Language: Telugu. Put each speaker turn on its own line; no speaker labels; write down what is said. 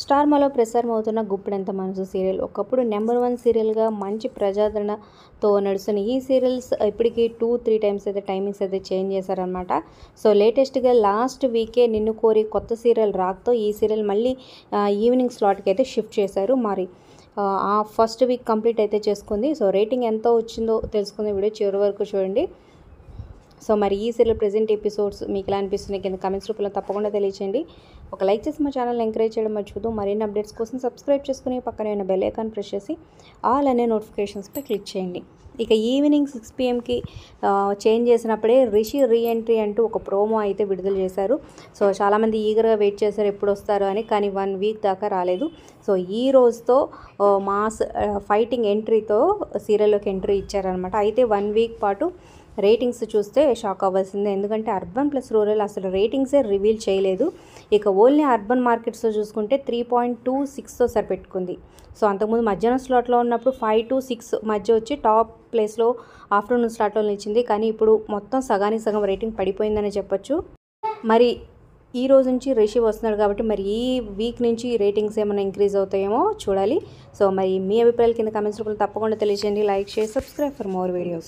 స్టార్మాలో ప్రసారమవుతున్న గుప్పెడంత మనసు సీరియల్ ఒకప్పుడు నెంబర్ 1 సీరియల్గా మంచి ప్రజాదరణతో నడుస్తున్న ఈ సీరియల్స్ ఇప్పటికీ 2-3 టైమ్స్ అయితే టైమింగ్స్ అయితే చేంజ్ చేశారనమాట. సో లేటెస్ట్గా లాస్ట్ వీకే నిన్ను కోరి కొత్త సీరియల్ రాకతో ఈ సీరియల్ మళ్ళీ ఈవినింగ్ స్లాట్కి అయితే షిఫ్ట్ చేశారు. మరి ఆ ఫస్ట్ వీక్ కంప్లీట్ అయితే చేసుకుంది. సో రేటింగ్ ఎంత వచ్చిందో తెలుసుకునే వీడియో చివరి వరకు చూడండి. సో మరి ఈ సీరియల్ ప్రెజెంట్ ఎపిసోడ్స్ మీకు ఎలా అనిపిస్తున్నాయి కింద కామెంట్స్ రూపంలో తప్పకుండా తెలియచేయండి. ఒక లైక్ చేసి మా ఛానల్ ఎంకరేజ్ చేయడం మర్చిపోతూ మరిన్ని అప్డేట్స్ కోసం సబ్స్క్రైబ్ చేసుకుని పక్కనే ఉన్న బెల్ ఐకాన్ ప్రెస్ చేసి ఆల్ అనే నోటిఫికేషన్స్పై క్లిక్ చేయండి. ఇక ఈవినింగ్ 6 PM చేంజ్ చేసినప్పుడే రిషి రీఎంట్రీ అంటూ ఒక ప్రోమో అయితే విడుదల చేశారు. సో చాలామంది ఈగర్గా వెయిట్ చేశారు ఎప్పుడు వస్తారు అని, కానీ 1 వీక్ దాకా రాలేదు. సో ఈ రోజుతో మాస్ ఫైటింగ్ ఎంట్రీతో సీరియల్లోకి ఎంట్రీ ఇచ్చారనమాట. అయితే 1 వీక్ పాటు రేటింగ్స్ చూస్తే షాక్ అవ్వాల్సిందే. ఎందుకంటే అర్బన్ ప్లస్ రూరల్ అసలు రేటింగ్సే రివీల్ చేయలేదు. ఇక ఓన్లీ అర్బన్ మార్కెట్స్లో చూసుకుంటే 3.26తో సరిపెట్టుకుంది. సో అంతకుముందు మధ్యాహ్నం స్లాట్లో ఉన్నప్పుడు 5-6 మధ్య వచ్చి టాప్ ప్లేస్లో ఆఫ్టర్నూన్ స్లాట్లో నిలిచింది. కానీ ఇప్పుడు మొత్తం సగానికి సగం రేటింగ్ పడిపోయిందని చెప్పొచ్చు. మరి ఈ రోజు నుంచి రిషి వస్తున్నాడు కాబట్టి మరి ఈ వీక్ నుంచి రేటింగ్స్ ఏమైనా ఇంక్రీజ్ అవుతాయేమో చూడాలి. సో మరి మీ అభిప్రాయాలు కింద కామెంట్స్ రూపంలో తప్పకుండా తెలియజేయండి. Like, share, subscribe for more videos.